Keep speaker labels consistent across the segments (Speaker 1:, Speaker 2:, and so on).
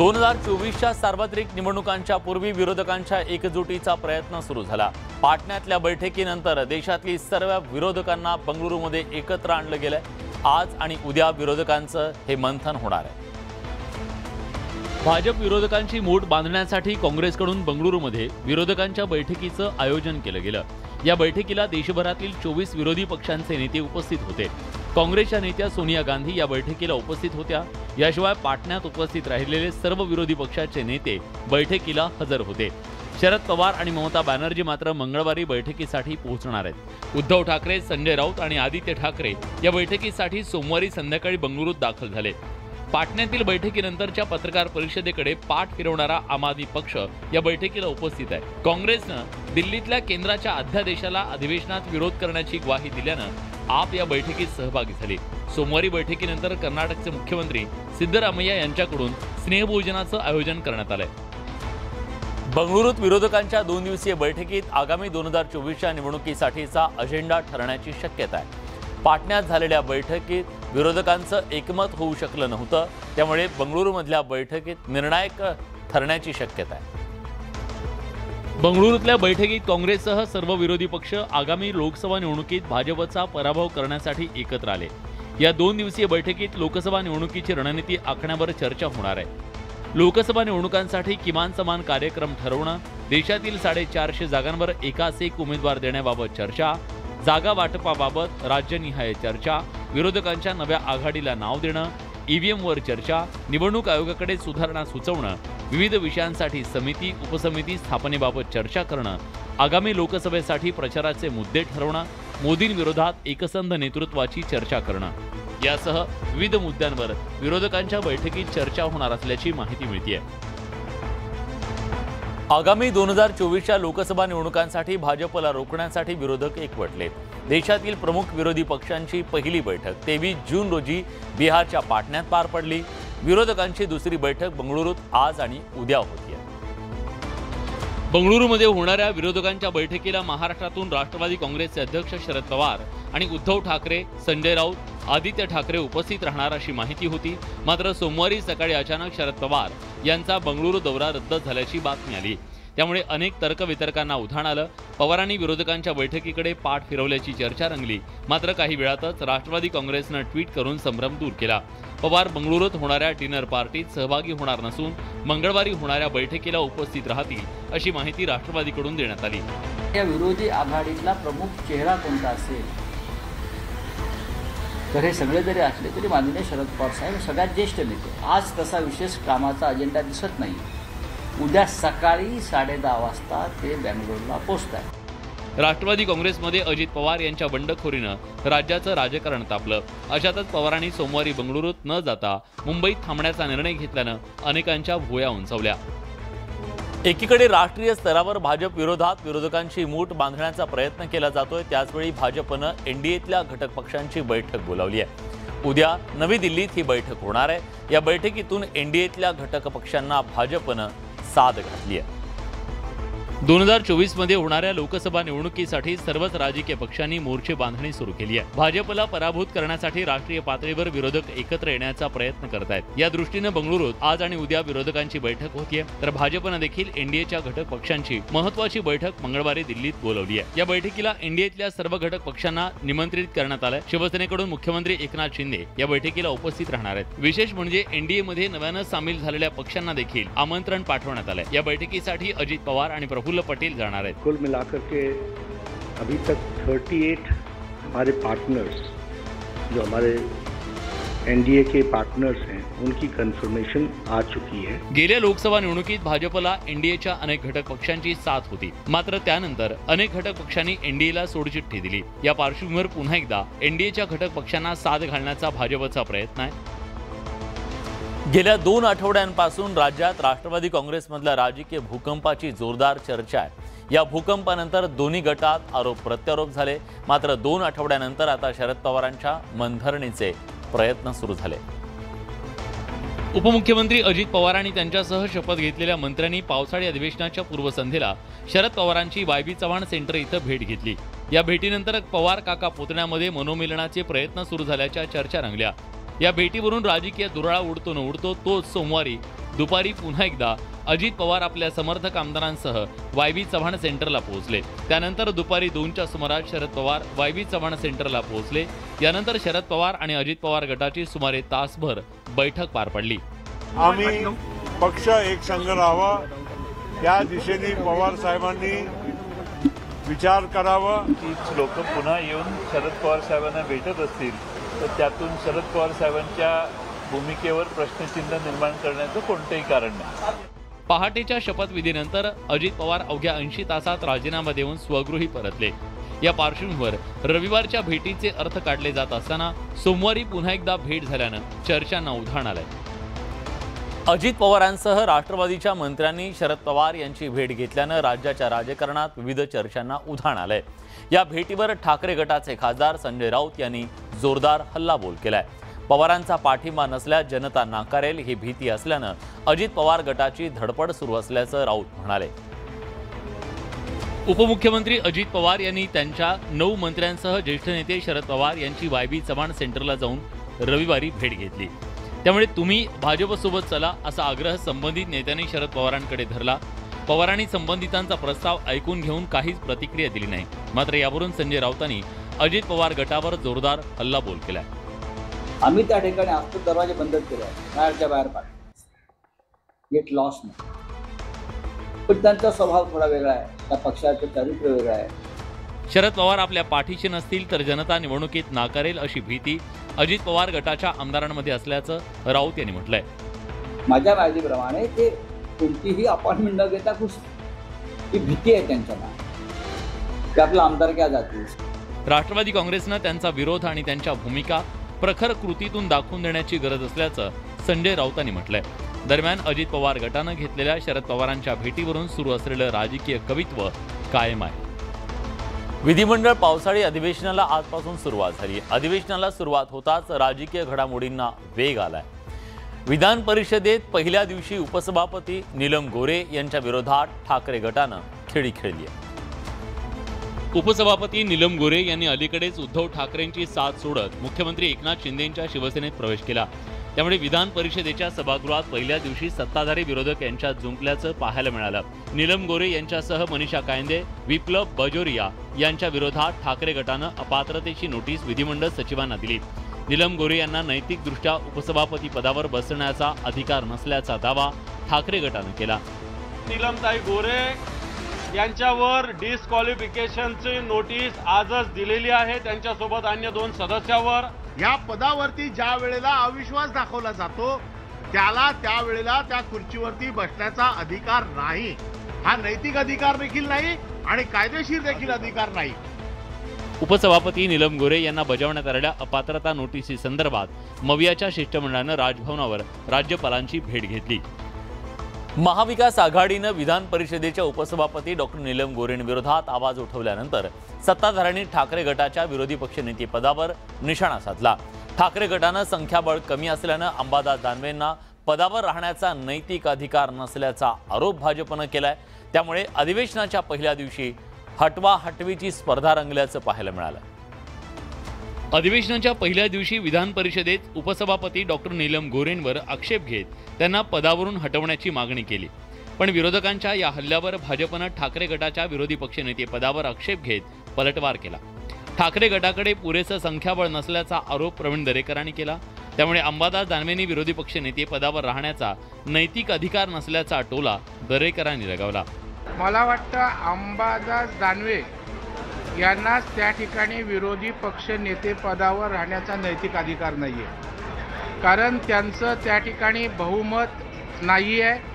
Speaker 1: 2024च्या सार्वत्रिक निवडणुकांच्या पूर्वी विरोधकांच्या एकजुटीचा प्रयत्न सुरू झाला। पाटण्यातल्या बैठकीनंतर देशातली सर्व विरोधकांना बंगळुरूमध्ये एकत्र आणलं गेलंय। आज आणि उद्या विरोधकांचं हे मंथन होणार आहे। भाजप विरोधकांची मूठ बांधण्यासाठी काँग्रेसकडून बंगळुरूमध्ये विरोधकांच्या बैठकीचं आयोजन केलं गेलं। या बैठकीला देशभरातील 24 विरोधी पक्षांचे नेते उपस्थित होते। काँग्रेसच्या नेत्या सोनिया गांधी या बैठकीला उपस्थित होत्या। याशिवाय पाटण्यात उपस्थित राहिलेले सर्व विरोधी पक्षाचे नेते बैठकीला हजर होते। शरद पवार आणि ममता बॅनर्जी मात्र मंगळवारी बैठकीसाठी पोहोचणार आहेत। उद्धव ठाकरे, संजय राऊत आणि आदित्य ठाकरे या बैठकीसाठी सोमवारी संध्याकाळी बंगळुरूत दाखल झाले। पाटण्यातील बैठकीनंतरच्या पत्रकार परिषदेकडे पाठ फिरवणारा आम आदमी पक्ष या बैठकीला उपस्थित आहे। काँग्रेसनं दिल्लीतल्या केंद्राच्या अध्यादेशाला अधिवेशनात विरोध करण्याची ग्वाही दिल्यानं आप या बैठकीत सहभागी झाले। सोमवारी बैठकीनंतर कर्नाटकचे मुख्यमंत्री सिद्धरामय्या यांच्याकडून स्नेहभोजनाचं आयोजन करण्यात आलंय। बंगळुरूत विरोधकांच्या 2 दिवसीय बैठकीत आगामी 2024च्या निवडणुकीसाठीचा अजेंडा ठरण्याची शक्यता आहे। पाटण्यात झालेल्या बैठकीत विरोधकांचं एकमत होऊ शकलं नव्हतं, त्यामुळे बंगळुरूमधल्या बैठकीत निर्णायक ठरण्याची शक्यता आहे। बंगळुरूतल्या बैठकीत काँग्रेससह सर्व विरोधी पक्ष आगामी लोकसभा निवडणुकीत भाजपचा पराभव करण्यासाठी एकत्र आले। या 2 दिवसीय बैठकीत लोकसभा निवडणुकीची रणनीती आखण्यावर चर्चा होणार आहे। लोकसभा निवडणुकांसाठी किमान समान कार्यक्रम ठरवणं, देशातील 450 जागांवर एकाच एक उमेदवार देण्याबाबत चर्चा, जागा वाटपाबाबत राज्यनिहाय चर्चा, विरोधकांच्या नव्या आघाडीला नाव देणं, ईव्हीएमवर चर्चा, निवडणूक आयोगाकडे सुधारणा सुचवणं, विविध विषयांसाठी समिती उपसमिती स्थापनेबाबत चर्चा करणं, आगामी लोकसभेसाठी प्रचाराचे मुद्दे ठरवणं, मोदींविरोधात एकसंध नेतृत्वाची चर्चा करणं यासह विविध मुद्द्यांवर विरोधकांच्या बैठकीत चर्चा होणार असल्याची माहिती मिळते। आगामी 2024च्या लोकसभा निवडणुकांसाठी भाजपला रोखण्यासाठी विरोधक एकवटले। देशातील प्रमुख विरोधी पक्षांची पहिली बैठक 23 जून रोजी बिहारच्या पाटण्यात पार पडली। विरोधकांची दुसरी बैठक बंगळुरूत आज आणि उद्या होती। बंगळुरूमध्ये होणाऱ्या विरोधकांच्या बैठकीला महाराष्ट्रातून राष्ट्रवादी काँग्रेसचे अध्यक्ष शरद पवार आणि उद्धव ठाकरे, संजय राऊत, आदित्य ठाकरे उपस्थित राहणार अशी माहिती होती। मात्र सोमवारी सकाळी अचानक शरद पवार यांचा बंगळुरू दौरा रद्द झाल्याची बातमी आली। त्यामुळे अनेक तर्कवितर्कांना उधाण आलं। पवारांनी विरोधकांच्या बैठकीकडे पाठ फिरवल्याची चर्चा रंगली। मात्र काही वेळातच राष्ट्रवादी काँग्रेसनं ट्विट करून संभ्रम दूर केला। पवार बंगळुरूत होणाऱ्या डिनर पार्टीत सहभागी होणार नसून मंगळवारी होणाऱ्या बैठकीला उपस्थित राहतील अशी माहिती राष्ट्रवादीकडून देण्यात आली।
Speaker 2: या विरोधी आघाडीतला प्रमुख चेहरा कोणता असेल तर हे सगळे जरी असले तरी माननीय शरद पवार साहेब सगळ्यात ज्येष्ठ नेते। आज तसा विशेष कामाचा अजेंडा दिसत नाही। उद्या सकाळी 10:30 वाजता ते बंगळुरूला पोहोचतात।
Speaker 1: राष्ट्रवादी काँग्रेसमध्ये अजित पवार यांच्या बंडखोरीनं राज्याचं राजकारण तापलं। अशातच पवारांनी सोमवारी बंगळुरूत न जाता मुंबईत थांबण्याचा निर्णय घेतल्यानं अनेकांच्या भुवया उंचावल्या। एकीकडे राष्ट्रीय स्तरावर भाजप विरोधात विरोधकांची मूठ बांधण्याचा प्रयत्न केला जातोय, त्याचवेळी भाजपनं एनडीएतल्या घटक पक्षांची बैठक बोलावली आहे। उद्या नवी दिल्लीत ही बैठक होणार आहे। या बैठकीतून एनडीएतल्या घटक पक्षांना भाजपनं साथ घातली आहे। 2024 मध्ये होणाऱ्या लोकसभा निवडणुकीसाठी सर्वच राजकीय पक्षांनी मोर्चे बांधणी सुरू केली आहे। भाजपला पराभूत करण्यासाठी राष्ट्रीय पातळीवर विरोधक एकत्र येण्याचा प्रयत्न करत आहेत। या दृष्टीने बंगळुरूत आज आणि उद्या विरोधकांची बैठक होतीये, तर भाजपनं देखील एनडीएच्या घटक पक्षांची महत्त्वाची बैठक मंगळवारी दिल्लीत बोलावली आहे। या बैठकीला एनडीएतल्या सर्व घटक पक्षांना निमंत्रित करण्यात आलंय। शिवसेनेकडून मुख्यमंत्री एकनाथ शिंदे या बैठकीला उपस्थित राहणार आहेत। विशेष म्हणजे एनडीएमध्ये नव्यानं सामील झालेल्या पक्षांना देखील आमंत्रण पाठवण्यात आलंय। या बैठकीसाठी अजित पवार आणि प्रफुल्ल पटेल जाणार आहेत।
Speaker 3: कुल मिलाकर के अभी तक 38 हमारे पार्टनर्स जो हमारे एनडीए के पार्टनर्स हैं उनकी कन्फर्मेशन आ चुकी है।
Speaker 1: गेल्या लोकसभा निवडणुकीत भाजपला एनडीएच्या अनेक घटक पक्षांची साथ होती, मात्र त्यानंतर अनेक घटक पक्षांनी एनडीएला सोडचिठ्ठी दिली। या पार्श्वभूमीवर पुन्हा एकदा एनडीएच्या घटक पक्षांना साथ घालण्याचा भाजपचा प्रयत्न आहे। गेल्या 2 आठवड्यांपासून राज्यात राष्ट्रवादी काँग्रेसमधल्या राजकीय भूकंपाची जोरदार चर्चा आहे। या भूकंपानंतर दोन्ही गटात आरोप प्रत्यारोप झाले। मात्र 2 आठवड्यानंतर आता शरद पवारांच्या मनधरणीचे प्रयत्न सुरू झाले। उपमुख्यमंत्री अजित पवार आणि त्यांच्यासह शपथ घेतलेल्या मंत्र्यांनी पावसाळी अधिवेशनाच्या पूर्वसंध्येला शरद पवारांची वाय.बी. चव्हाण सेंटर इथं भेट घेतली। या भेटीनंतर पवार काका पुतण्यामध्ये मनोमिलनाचे प्रयत्न सुरू झाल्याच्या चर्चा रंगल्या। या भेटीवरून राजकीय दुराळा उडतो न उडतो तोच सोमवारी दुपारी पुन्हा एकदा अजित पवार आपल्या समर्थक आमदारांसह वाय.बी. चव्हाण सेंटरला पोहोचले। त्यानंतर दुपारी 2च्या सुमारास शरद पवार वाय.बी. चव्हाण सेंटरला पोहोचले। यानंतर शरद पवार आणि अजित पवार गटाची सुमारे तासभर बैठक पार पडली।
Speaker 4: आम्ही पक्ष एक संघ राहावा या दिशेने पवार साहेबांनी विचार करावा।
Speaker 5: तीच लोक पुन्हा येऊन शरद पवार साहेबांना भेटत असतील तर त्यातून शरद पवार साहेबांच्या भूमिकेवर प्रश्नचिन्ह निर्माण करण्याचं कोणतेही कारण नाही।
Speaker 1: पहाटेच्या शपथविधीनंतर अजित पवार अवघ्या 80 तासात राजीनामा देऊन स्वगृही परतले। या पार्श्वभूमीवर रविवारच्या भेटीचे अर्थ काढले जात असताना सोमवारी पुन्हा एकदा भेट झाल्यानं चर्चांना उधाण आलंय। अजित पवारांसह राष्ट्रवादीच्या मंत्र्यांनी शरद पवार यांची भेट घेतल्यानं राज्याच्या राजकारणात विविध चर्चांना उधाण आलंय। या भेटीवर ठाकरे गटाचे खासदार संजय राऊत यांनी जोरदार हल्लाबोल केलाय। पवारांचा पाठिंबा नसल्यास जनता नाकारेल ही भीती असल्यानं अजित पवार गटाची धडपड सुरू असल्याचं राऊत म्हणाले। उपमुख्यमंत्री अजित पवार यांनी त्यांच्या 9 मंत्र्यांसह ज्येष्ठ नेते शरद पवार यांची वाय.बी. चव्हाण सेंटरला जाऊन रविवारी भेट घेतली। त्यामुळे तुम्ही भाजपसोबत चला असा आग्रह संबंधित नेत्यांनी शरद पवारांकडे धरला। पवारांनी संबंधितांचा प्रस्ताव ऐकून घेऊन काहीच प्रतिक्रिया दिली नाही। मात्र यावरून संजय राऊतांनी अजित पवार गटावर जोरदार हल्लाबोल केला।
Speaker 2: आम्ही त्या ठिकाणी आजचे दरवाजे बंद केले आहेत, बाहेरच्या बाहेर पाठवले, गेट लॉस नाही। पण त्यांचा स्वभाव थोडा वेगळा आहे, त्या पक्षाचं चरित्र वेगळं आहे।
Speaker 1: शरद पवार आपल्या पाठीशी नसतील तर जनता निवडणुकीत नाकारेल अशी भीती अजित पवार गटाच्या आमदारांमध्ये असल्याचं राऊत यांनी म्हटलंय।
Speaker 2: माझ्या माहितीप्रमाणे ते कोणतीही अपॉइंटमेंट न घेता खुश, ही भीती आहे त्यांच्याला की आपला आमदार क्या जातील।
Speaker 1: राष्ट्रवादी काँग्रेसनं त्यांचा विरोध आणि त्यांच्या भूमिका प्रखर कृतीतून दाखवून देण्याची गरज असल्याचं संजय राऊतांनी म्हटलंय। दरम्यान अजित पवार गटानं घेतलेल्या शरद पवारांच्या भेटीवरून सुरू असलेलं राजकीय कवित्व कायम आहे। विधिमंडळ पावसाळी अधिवेशनाला आजपासून सुरुवात झाली। अधिवेशनाला सुरुवात होताच राजकीय घडामोडींना वेग आलाय। विधान परिषदेत पहिल्या दिवशी उपसभापती नीलम गोरे यांच्या विरोधात ठाकरे गटानं खेळी खेळली आहे। उपसभापती नीलम गोरे यांनी अलीकडेच उद्धव ठाकरेंची साथ सोडत मुख्यमंत्री एकनाथ शिंदेंच्या शिवसेनेत प्रवेश केला। त्यामुळे विधान परिषदेच्या सभागृहात पहिल्या दिवशी सत्ताधारी विरोधक यांच्यात जुंपल्याचं पाहायला मिळालं। नीलम गोरे यांच्यासह मनीषा कायंदे, विप्लव बाजोरिया यांच्या विरोधात ठाकरे गटानं अपात्रतेची नोटीस विधिमंडळ सचिवांना दिली। नीलम गोरे यांना नैतिकदृष्ट्या उपसभापती पदावर बसण्याचा अधिकार नसल्याचा दावा ठाकरे गटानं केला।
Speaker 6: नीलमताई गोरे यांच्यावर डिस्क्वालिफिकेशनची नोटीस आजच दिलेली आहे। त्यांच्यासोबत अन्य 2 सदस्यावर
Speaker 4: या पदावरती ज्या वेळेला अविश्वास दाखवला जातो त्याला त्यावेळेला त्या खुर्चीवरती बसण्याचा अधिकार नाही। हा नैतिक अधिकार देखील नाही आणि कायदेशीर देखील अधिकार नाही।
Speaker 1: उपसभापती नीलम गोरे यांना बजावण्यात आलेल्या अपात्रता नोटीसी संदर्भात मवियाच्या शिष्टमंडळानं राजभवनावर राज्यपालांची भेट घेतली। महाविकास आघाडीनं विधान परिषदेच्या उपसभापती डॉक्टर नीलम गोरेंविरोधात आवाज उठवल्यानंतर सत्ताधाऱ्यांनी ठाकरे गटाच्या विरोधी पक्षनेते पदावर निशाणा साधला। ठाकरे गटानं संख्याबळ कमी असल्यानं अंबादास दानवेंना पदावर राहण्याचा नैतिक अधिकार नसल्याचा आरोप भाजपनं केलाय। त्यामुळे अधिवेशनाच्या पहिल्या दिवशी हटवा-हटवीची स्पर्धा रंगल्याचं पाहायला मिळालं। अधिवेशनाच्या पहिल्या दिवशी विधान परिषदेत उपसभापती डॉक्टर नीलम गोरेंवर आक्षेप घेत त्यांना पदावरून हटवण्याची मागणी केली। पण विरोधकांच्या या हल्ल्यावर भाजपनं ठाकरे गटाच्या विरोधी पक्षनेते पदावर आक्षेप घेत पलटवार केला। ठाकरे गटाकडे पुरेसं संख्याबळ नसल्याचा आरोप प्रवीण दरेकरांनी केला। त्यामुळे अंबादास दानवेंनी विरोधी पक्षनेते पदावर राहण्याचा नैतिक अधिकार नसल्याचा टोला दरेकरांनी लगावला।
Speaker 7: मला वाटतं अंबादास दानवे यांनाच त्या ठिकाणी विरोधी पक्ष नेते पदावर राहण्याचा नैतिक अधिकार नाही आहे, कारण त्यांचं त्या ठिकाणी बहुमत नाही आहे।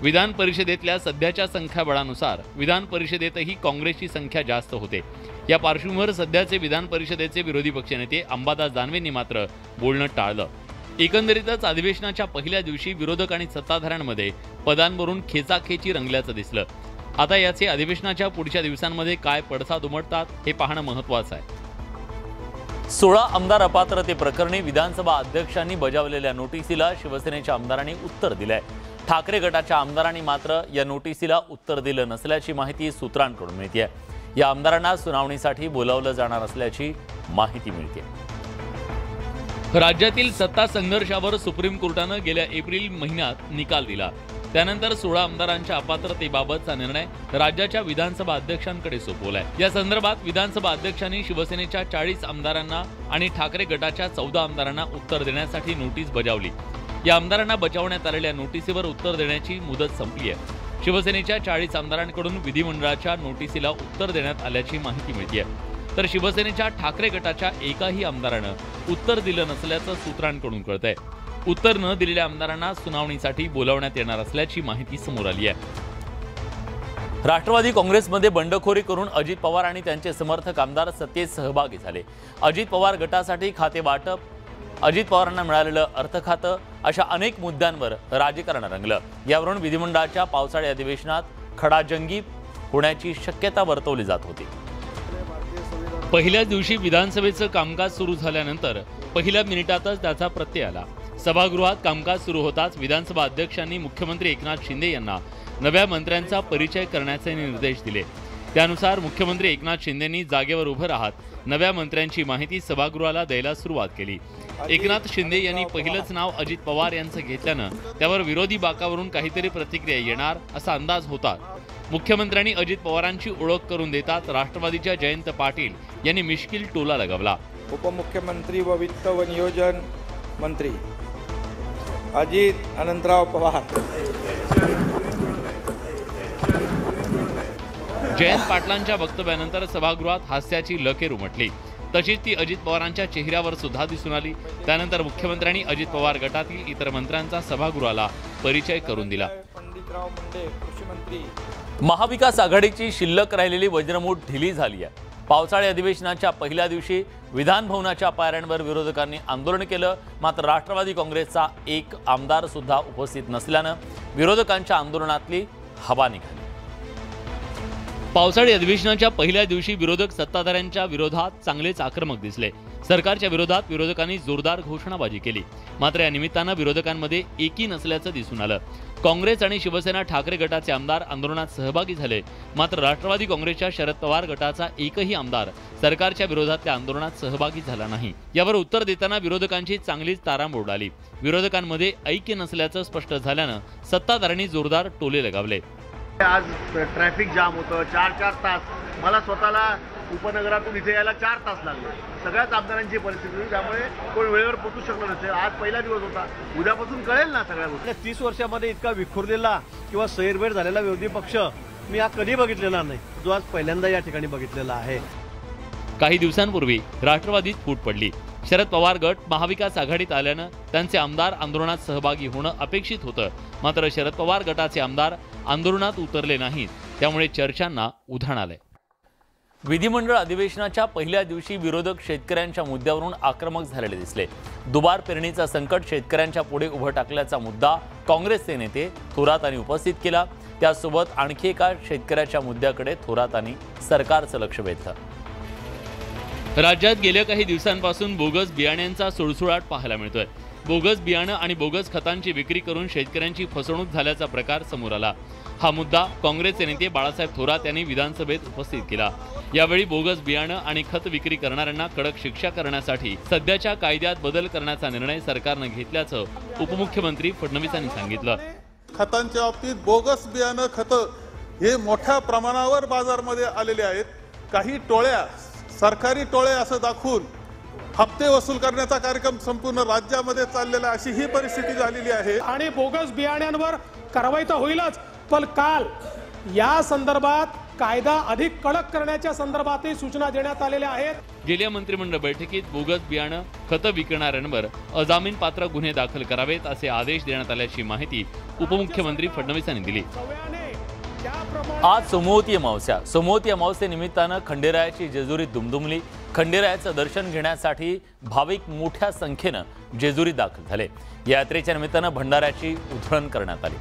Speaker 1: विधान परिषदेतल्या सध्याच्या संख्याबळानुसार विधान परिषदेतही काँग्रेसची संख्या जास्त होते। या पार्श्वभूमीवर सध्याचे विधान परिषदेचे विरोधी पक्षनेते अंबादास दानवेंनी मात्र बोलणं टाळलं। एकंदरीतच अधिवेशनाच्या पहिल्या दिवशी विरोधक आणि सत्ताधाऱ्यांमध्ये पदांवरून खेचाखेची रंगल्याचं दिसलं। आता याचे अधिवेशनाच्या पुढच्या दिवसांमध्ये काय पडसाद उमटतात हे पाहणं महत्त्वाचं आहे। 16 आमदार अपात्रते प्रकरणी विधानसभा अध्यक्षांनी बजावलेल्या नोटीसीला शिवसेनेच्या आमदारांनी उत्तर दिलंय। ठाकरे गटाच्या आमदारांनी मात्र या नोटीसीला उत्तर दिलं नसल्याची माहिती सूत्रांकडून मिळते। या आमदारांना सुनावणीसाठी बोलावलं जाणार असल्याची माहिती मिळते। राज्यातील सत्ता संघर्षावर सुप्रीम कोर्टानं गेल्या एप्रिल महिन्यात निकाल दिला। त्यानंतर 16 आमदारांच्या अपात्रतेबाबतचा निर्णय राज्याच्या विधानसभा अध्यक्षांकडे सोपवलाय। या संदर्भात विधानसभा अध्यक्षांनी शिवसेनेच्या 40 आमदारांना आणि ठाकरे गटाच्या 14 आमदारांना उत्तर देण्यासाठी नोटीस बजावली। या आमदारांना बजावण्यात आलेल्या नोटीसीवर उत्तर देण्याची मुदत संपली आहे। शिवसेनेच्या 40 आमदारांकडून विधिमंडळाच्या नोटीसीला उत्तर देण्यात आल्याची माहिती मिळते, तर शिवसेनेच्या ठाकरे गटाच्या एकाही आमदारानं उत्तर दिलं नसल्याचं सूत्रांकडून कळतंय। उत्तर न दिलेल्या आमदारांना सुनावणीसाठी बोलावण्यात येणार असल्याची माहिती समोर आली आहे। राष्ट्रवादी काँग्रेसमध्ये बंडखोरी करून अजित पवार आणि त्यांचे समर्थक आमदार सत्तेत सहभागी झाले। अजित पवार गटासाठी खाते वाटप, अजित पवारांना मिळालेलं अर्थखातं अशा अनेक मुद्द्यांवर राजकारण रंगलं। यावरून विधिमंडळाच्या पावसाळी अधिवेशनात खडाजंगी होण्याची शक्यता वर्तवली जात होती। पहिल्याच दिवशी विधानसभेचं कामकाज सुरू झाल्यानंतर पहिल्या मिनिटातच त्याचा प्रत्यय आला। सभागृहात कामकाज सुरू होताच विधानसभा अध्यक्षांनी मुख्यमंत्री एकनाथ शिंदे यांना नव्या मंत्र्यांचा परिचय करण्याचे निर्देश दिले। त्यानुसार मुख्यमंत्री एकनाथ शिंदेंनी जागेवर उभं राहत नव्या मंत्र्यांची माहिती सभागृहाला द्यायला सुरुवात केली। एकनाथ शिंदे यांनी पहिलंच नाव अजित पवार यांचं घेतल्यानं त्यावर विरोधी बाकावरून काहीतरी प्रतिक्रिया येणार असा अंदाज होता। मुख्यमंत्र्यांनी अजित पवारांची ओळख करून देतात राष्ट्रवादीच्या जयंत पाटील यांनी मिश्किल टोला लगावला।
Speaker 8: उपमुख्यमंत्री व वित्त व नियोजन मंत्री अजित अनंतराव पवार।
Speaker 1: जयंत पाटलांच्या वक्तव्यानंतर सभागृहात हास्याची लकेर उमटली, तशीच ती अजित पवारांच्या चेहऱ्यावर सुद्धा दिसून आली। त्यानंतर मुख्यमंत्र्यांनी अजित पवार गटातील इतर मंत्र्यांचा सभागृहाला परिचय करून दिला। महाविकास आघाडीची शिल्लक राहिलेली वज्रमूठ ढिली झाली आहे। पावसाळी अधिवेशनाच्या पहिल्या दिवशी विधान भवनाच्या पायऱ्यांवर विरोधकांनी आंदोलन केलं, मात्र राष्ट्रवादी काँग्रेसचा एक आमदार सुद्धा उपस्थित नसल्यानं विरोधकांच्या आंदोलनातली हवा निघाली। पावसाळी अधिवेशनाच्या पहिल्या दिवशी विरोधक सत्ताधाऱ्यांच्या विरोधात चांगलेच आक्रमक दिसले। सरकारच्या विरोधात विरोधकांनी जोरदार घोषणाबाजी केली, मात्र या निमित्तानं विरोधकांमध्ये एकी नसल्याचं दिसून आलं। काँग्रेस आणि शिवसेना ठाकरे गटाचे आमदार आंदोलनात सहभागी झाले, मात्र राष्ट्रवादी काँग्रेसच्या शरद पवार गटाचा एकही आमदार सरकारच्या विरोधातल्या आंदोलनात सहभागी झाला नाही। यावर उत्तर देताना विरोधकांची चांगलीच तारांबळ उडाली। विरोधकांमध्ये ऐक्य नसल्याचं स्पष्ट झाल्यानं सत्ताधाऱ्यांनी जोरदार टोले लगावले।
Speaker 4: आज ट्रॅफिक जाम होतं, 4-4 तास मला स्वतःला उपनगरातून इथे यायला 4 तास लागले। सगळ्याच आमदारांची परिस्थिती होती, त्यामुळे कोण वेळेवर पोहोचू शकलो नसेल। आज पहिला दिवस होता, उद्यापासून कळेल ना सगळ्या गोष्टी।
Speaker 9: 30 वर्षामध्ये इतका विखुरलेला किंवा सैरभैर झालेला विरोधी पक्ष मी आज कधी बघितलेला नाही, जो आज पहिल्यांदा या ठिकाणी बघितलेला आहे।
Speaker 1: काही दिवसांपूर्वी राष्ट्रवादीत फूट पडली। शरद पवार गट महाविकास आघाडीत आल्यानं त्यांचे आमदार आंदोलनात सहभागी होणं अपेक्षित होतं, मात्र शरद पवार गटाचे आमदार आंदोलनात उतरले नाहीत, त्यामुळे चर्चांना उधाण आलंय। विधिमंडळ अधिवेशनाच्या पहिल्या दिवशी विरोधक शेतकऱ्यांच्या मुद्द्यावरून आक्रमक झालेले दिसले। दुबार पेरणीचं संकट शेतकऱ्यांच्या पुढे उभं टाकल्याचा मुद्दा काँग्रेसचे नेते थोरातांनी उपस्थित केला। त्यासोबत आणखी एका शेतकऱ्याच्या मुद्द्याकडे थोरातांनी सरकारचं लक्ष वेधलं। राज्यात गेल्या काही दिवसांपासून बोगस बियाण्यांचा सुळसुळाट पाहायला मिळतोय। बोगस बियाणं आणि बोगस खतांची विक्री करून शेतकऱ्यांची फसवणूक झाल्याचा प्रकार समोर आला। हा मुद्दा काँग्रेसचे नेते बाळासाहेब थोरात यांनी विधानसभेत उपस्थित केला। यावेळी बोगस बियाणं आणि खत विक्री करणाऱ्यांना कडक शिक्षा करण्यासाठी सध्याच्या कायद्यात बदल करण्याचा निर्णय सरकारनं घेतल्याचं उपमुख्यमंत्री फडणवीस यांनी सांगितलं।
Speaker 10: खतांच्या बाबतीत बोगस बियाणं खतं हे मोठ्या प्रमाणावर बाजारमध्ये आलेले आहेत। काही टोळ्या सरकारी टोळे असं दाखवून हप्ते वसूल करण्याचा कार्यक्रम संपूर्ण राज्यामध्ये चाललेला, अशी ही परिस्थिती झालेली आहे।
Speaker 11: आणि बोगस बियाण्यांवर कारवाई तर होईलच, पण काल या संदर्भात कायदा अधिक कडक करण्याच्या संदर्भातही सूचना देण्यात आलेल्या आहेत।
Speaker 1: गेल्या मंत्रिमंडळ बैठकीत बोगस बियाणं खतं विकणाऱ्यांवर अजामीनपात्र गुन्हे दाखल करावेत असे आदेश देण्यात आल्याची माहिती उपमुख्यमंत्री फडणवीस यांनी दिली। आज सोमवती अमावस्या। सोमवती अमावस्येनिमित्तानं खंडेरायाची जेजुरीत दुमदुमली। खंडेरायाचं दर्शन घेण्यासाठी भाविक मोठ्या संख्येनं जेजुरीत दाखल झाले। या यात्रेच्या निमित्तानं भंडाऱ्याची उधळण करण्यात आली।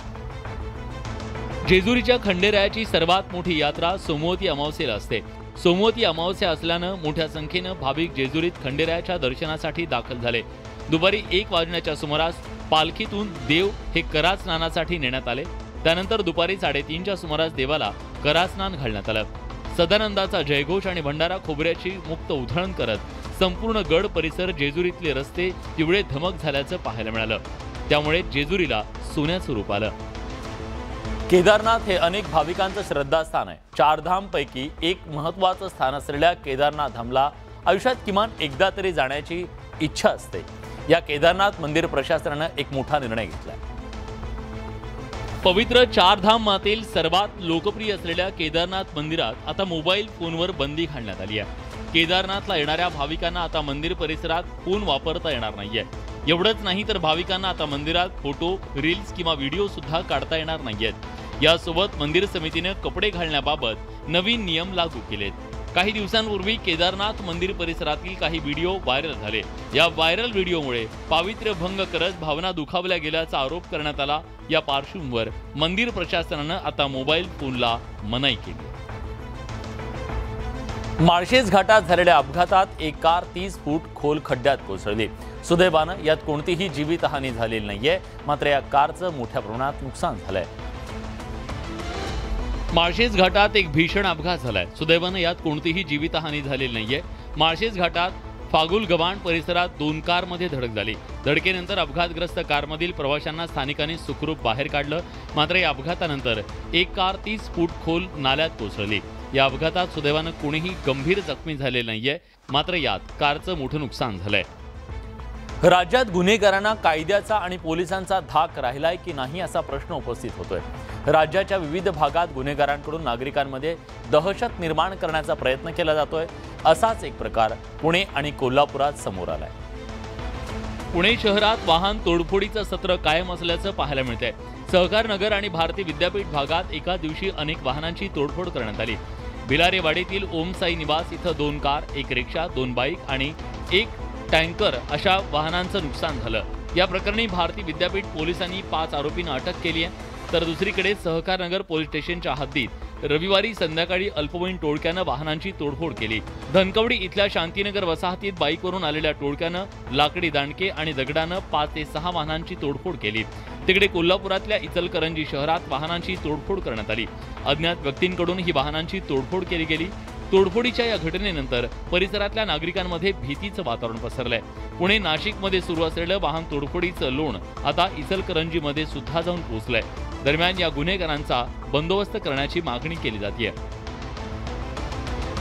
Speaker 1: जेजुरीच्या खंडेरायाची सर्वात मोठी यात्रा सोमवती अमावस्येला असते। सोमवती अमावस्या असल्यानं मोठ्या संख्येनं भाविक जेजुरीत खंडेरायाच्या दर्शनासाठी दाखल झाले। दुपारी 1 वाजण्याच्या सुमारास पालखीतून देव हे करा स्नानासाठी नेण्यात आले। त्यानंतर दुपारी 3:30च्या सुमारास देवाला करा स्नान घालण्यात आलं। सदानंदाचा जयघोष आणि भंडारा खोबऱ्याची मुक्त उधळण करत संपूर्ण गड परिसर जेजुरीतले रस्ते पिवळे धमक झाल्याचं पाहायला मिळालं. त्यामुळे जेजुरीला सोन्याचं रूप आलं. केदारनाथ हे अनेक भाविकांचं श्रद्धास्थान आहे. 4 धामपैकी एक महत्त्वाचं स्थान असलेल्या केदारनाथ धामला आयुष्यात किमान एकदा तरी जाण्याची इच्छा असते. या केदारनाथ मंदिर प्रशासनानं एक मोठा निर्णय घेतलाय. पवित्र 4 धामातील सर्वात लोकप्रिय असलेल्या केदारनाथ मंदिरात आता मोबाईल फोनवर बंदी घालण्यात आली आहे. केदारनाथला येणाऱ्या भाविकांना आता मंदिर परिसरात फोन वापरता येणार नाहीये. एवढंच नाही तर भाविकांना आता मंदिरात फोटो, रील्स किंवा व्हिडिओ सुद्धा काढता येणार नाहीयेत. यासोबत मंदिर समितीने कपडे घालण्याबाबत नवीन नियम लागू केलेत. काही दिवसांपूर्वी केदारनाथ मंदिर परिसरातील काही व्हिडिओ व्हायरल झाले. या व्हायरल व्हिडिओमुळे पावित्र्य भंग करत भावना दुखावल्या गेल्याचा आरोप करण्यात आला. या पार्श्वभूमीवर मंदिर प्रशासनानं आता मोबाईल फोनला मनाई केली. माळशेज घाटात झालेल्या अपघातात एक कार 30 फूट खोल खड्ड्यात कोसळली. सुदैवानं यात कोणतीही जीवितहानी झालेली नाहीये. मात्र या कारचं मोठ्या प्रमाणात नुकसान झालंय. माळशेज घाटात एक भीषण अपघात झालाय. सुदैवानं यात कोणतीही जीवितहानी झालेली नाहीये. माळशेज घाटात फागुल गव्हाण परिसरात 2 कारमध्ये धडक झाली. धडकेनंतर अपघातग्रस्त कारमधील प्रवाशांना स्थानिकांनी सुखरूप बाहेर काढलं. मात्र या अपघातानंतर एक कार 30 फूट खोल नाल्यात कोसळली. या अपघातात सुदैवानं कोणीही गंभीर जखमी झाले नाहीये. मात्र यात कारचं मोठं नुकसान झालंय. राज्यात गुन्हेगारांना कायद्याचा आणि पोलिसांचा धाक राहिलाय की नाही असा प्रश्न उपस्थित होतोय. राज्याच्या विविध भागात गुन्हेगारांकडून नागरिकांमध्ये दहशत निर्माण करण्याचा प्रयत्न केला जातोय. असाच एक प्रकार पुणे आणि कोल्हापुरात समोर आलाय. पुणे शहरात वाहन तोडफोडीचं सत्र कायम असल्याचं पाहायला मिळतंय. सहकार नगर आणि भारती विद्यापीठ भागात एका दिवशी अनेक वाहनांची तोडफोड करण्यात आली. भिलारेवाडीतील ओम साई निवास इथं 2 कार, 1 रिक्षा, 2 बाईक आणि 1 टँकर अशा वाहनांचं नुकसान झालं. या प्रकरणी भारती विद्यापीठ पोलिसांनी 5 आरोपींना अटक केली आहे. तर दुसरीकडे सहकार नगर पोलीस स्टेशनच्या हद्दीत रविवारी संध्याकाळी अल्पवयीन टोळक्यानं वाहनांची तोडफोड केली. धनकवडी इथल्या शांतीनगर वसाहतीत बाईकवरून आलेल्या टोळक्यानं लाकडी दांडके आणि दगडानं 5 ते 6 वाहनांची तोडफोड केली. तिकडे कोल्हापुरातल्या इचलकरंजी शहरात वाहनांची तोडफोड करण्यात आली. अज्ञात व्यक्तींकडून ही वाहनांची तोडफोड केली गेली. तोडफोडीच्या या घटनेनंतर परिसरातल्या नागरिकांमध्ये भीतीचं वातावरण पसरलंय. पुणे नाशिकमध्ये सुरू असलेलं वाहन तोडफोडीचं लोण आता इचलकरंजीमध्ये सुद्धा जाऊन पोहोचलंय. दरम्यान या गुन्हेगारांचा बंदोबस्त करण्याची मागणी केली जाते.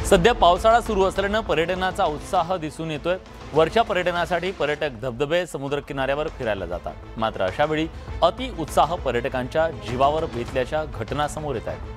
Speaker 1: सध्या पावसाळा सुरू असल्यानं पर्यटनाचा उत्साह दिसून येतोय. वर्षा पर्यटनासाठी पर्यटक धबधबे, समुद्र किनाऱ्यावर फिरायला जातात. मात्र अशावेळी अति उत्साह पर्यटकांच्या जीवावर बेतल्याच्या घटना समोर येत आहेत.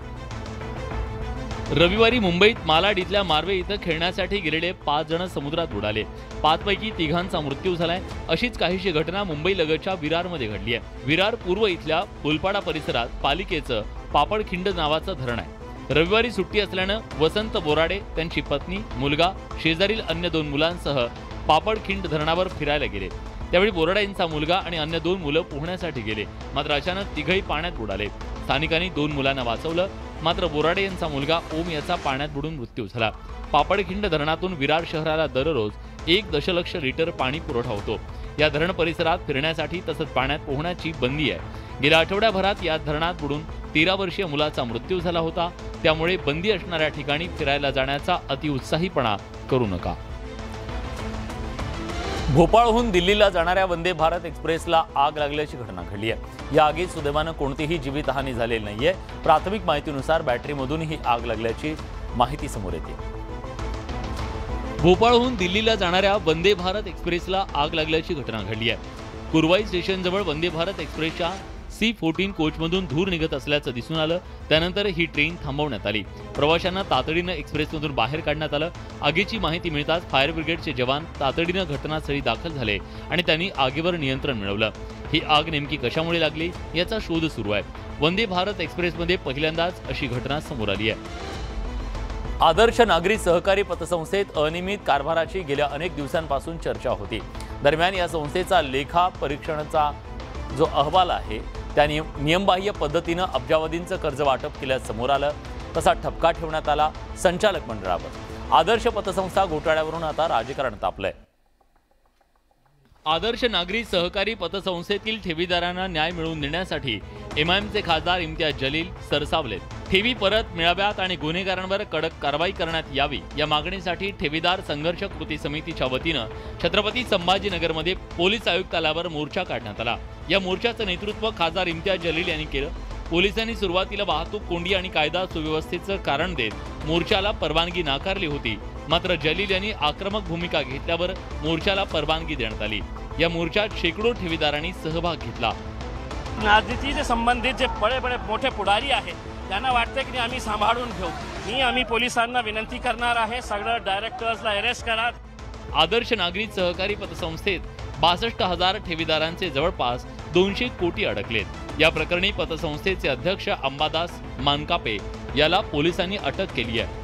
Speaker 1: रविवारी मुंबईत मालाड इथल्या मार्वे इथं खेळण्यासाठी गेलेले 5 जण समुद्रात बुडाले. 5 पैकी 3घांचा मृत्यू झालाय. अशीच काहीशी घटना मुंबई लगतच्या विरारमध्ये घडली आहे. विरार पूर्व इथल्या फुलपाडा परिसरात पालिकेचं पापडखिंड नावाचं धरण आहे. रविवारी सुट्टी असल्यानं वसंत बोराडे, त्यांची पत्नी, मुलगा, शेजारील अन्य 2 मुलांसह पापडखिंड धरणावर फिरायला गेले. त्यावेळी बोराडे यांचा मुलगा आणि अन्य 2 मुलं पोहण्यासाठी गेले. मात्र अचानक तिघही पाण्यात बुडाले. स्थानिकांनी 2 मुलांना वाचवलं. मात्र बोराडे यांचा मुलगा ओम याचा पाण्यात बुडून मृत्यू झाला. पापडखिंड धरणातून विरार शहराला दररोज 1 दशलक्ष लिटर पाणी पुरवठा होतो. या धरण परिसरात फिरण्यासाठी तसंच पाण्यात पोहण्याची बंदी आहे. गेल्या आठवड्याभरात या धरणात बुडून 13 वर्षीय मुलाचा मृत्यू झाला होता. त्यामुळे बंदी असणाऱ्या ठिकाणी फिरायला जाण्याचा अतिउत्साहीपणा करू नका. भोपाळहून दिल्लीला जाणाऱ्या वंदे भारत एक्सप्रेसला आग लागल्याची घटना घडली आहे. या आगीत सुदैवानं कोणतीही जीवितहानी झालेली नाहीये. प्राथमिक माहितीनुसार बॅटरीमधून ही आग लागल्याची माहिती समोर येते. भोपाळहून दिल्लीला जाणाऱ्या वंदे भारत एक्सप्रेसला आग लागल्याची घटना घडली आहे. कुरवाई स्टेशनजवळ वंदे भारत एक्सप्रेसच्या C14 कोचमधून धूर निघत असल्याचं दिसून आलं. त्यानंतर ही ट्रेन थांबवण्यात आली. प्रवाशांना तातडीनं एक्सप्रेसमधून बाहेर काढण्यात आलं. आगीची माहिती मिळताच फायर ब्रिगेडचे जवान तातडीनं घटनास्थळी दाखल झाले आणि त्यांनी आगीवर नियंत्रण मिळवलं. ही आग नेमकी कशामुळे लागली याचा शोध सुरू आहे. वंदे भारत एक्सप्रेसमध्ये पहिल्यांदाच अशी घटना समोर आली आहे. आदर्श नागरी सहकारी पतसंस्थेत अनियमित कारभाराची गेल्या अनेक दिवसांपासून चर्चा होती. दरम्यान या संस्थेचा लेखा परीक्षणाचा जो अहवाल आहे त्याने नियमबाह्य पद्धतीनं अब्जावधींचं कर्ज वाटप केल्याचं समोर आलं. तसा ठपका ठेवण्यात आला संचालक मंडळावर. आदर्श पतसंस्था घोटाळ्यावरून आता राजकारण तापलंय. आदर्श नागरी सहकारी पतसंस्थेतील ठेवीदारांना न्याय मिळवून देण्यासाठी एमआयएमचे खासदार इम्तियाज जलील सरसावलेत. ठेवी परत मिळाव्यात आणि गुन्हेगारांवर कडक कारवाई करण्यात यावी या मागणीसाठी ठेवीदार संघर्ष कृती समितीच्या वतीनं छत्रपती संभाजीनगरमध्ये पोलीस आयुक्तालयावर मोर्चा काढण्यात आला. या मोर्चाचं नेतृत्व खासदार इम्तियाज जलील यांनी केलं. पोलिसांनी सुरुवातीला वाहतूक कोंडी आणि कायदा सुव्यवस्थेचं कारण देत मोर्चाला परवानगी नाकारली होती. मात्र जलील यांनी आक्रमक भूमिका घेतल्यावर मोर्चाला परवानगी देण्यात आली. या मोर्चात शेकडो ठेवीदारांनी सहभाग घेतला.
Speaker 12: राजनीतीचे संबंधित जे बडे मोठे पुढारी आहेत त्यांना वाटतं की आम्ही सांभाळून घेऊ. आम्ही पोलिसांना विनंती करणार आहे, सगळं डायरेक्टर्सला अरेस्ट करा.
Speaker 1: आदर्श नागरी सहकारी पतसंस्थेत 62,000 ठेवीदारांचे जवळपास 200 कोटी अडकलेत. या प्रकरणी पतसंस्थेचे अध्यक्ष अंबादास मानकापे याला पोलिसांनी अटक केली आहे.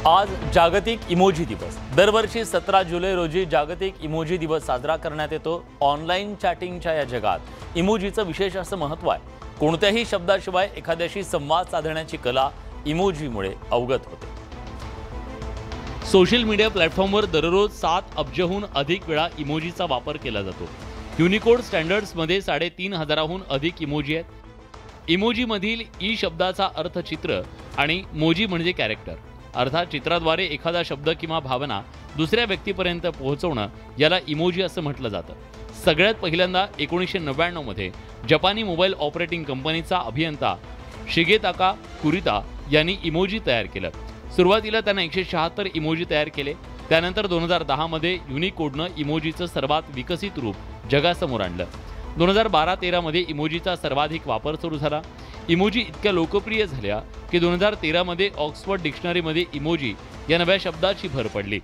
Speaker 1: आज जागतिक इमोजी दिवस. दरवर्षी 17 जुलै रोजी जागतिक इमोजी दिवस साजरा करण्यात येतो. ऑनलाईन चॅटिंगच्या या जगात इमोजीचं विशेष असं महत्त्व आहे. कोणत्याही शब्दाशिवाय एखाद्याशी संवाद साधण्याची कला इमोजीमुळे अवगत होते. सोशल मीडिया प्लॅटफॉर्मवर दररोज 7 अब्जहून अधिक वेळा इमोजीचा वापर केला जातो. युनिकोड स्टँडर्ड्समध्ये 3,500हून अधिक इमोजी आहेत. इमोजीमधील ई शब्दाचा अर्थ चित्र आणि मोजी म्हणजे कॅरेक्टर, अर्थात चित्राद्वारे एखादा शब्द किंवा भावना दुसऱ्या व्यक्तीपर्यंत पोहोचवणं याला इमोजी असं म्हटलं जातं. सगळ्यात पहिल्यांदा 1999 मध्ये जपानी मोबाईल ऑपरेटिंग कंपनीचा अभियंता शिगेताका कुरिता यांनी इमोजी तयार केलं. सुरुवातीला त्यानं 176 इमोजी तयार केले. त्यानंतर 2010 मध्ये युनिकोडनं इमोजीचं सर्वात विकसित रूप जगासमोर आणलं. 2012-13 मध्ये इमोजीचा सर्वाधिक वापर सुरू झाला. इमोजी इतक्या लोकप्रिय झाल्या की 2013 मध्ये ऑक्सफर्ड डिक्शनरीमध्ये इमोजी या नव्या शब्दाची भर पडली.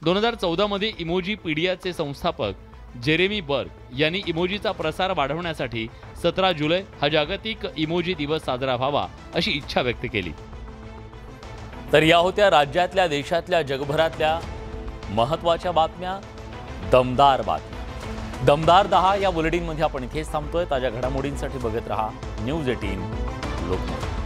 Speaker 1: 2014 मध्ये इमोजीपीडियाचे संस्थापक जेरेमी बर्ग यांनी इमोजीचा प्रसार वाढवण्यासाठी 17 जुलै हा जागतिक इमोजी दिवस साजरा व्हावा अशी इच्छा व्यक्त केली. तर या होत्या राज्यातल्या, देशातल्या, जगभरातल्या महत्त्वाच्या बातम्या, दमदार बातम्या. दमदार 10 या बुलेटिनमध्ये आपण इथेच थांबतोय. ताज्या घडामोडींसाठी बघत रहा न्यूज 18 लोकमत.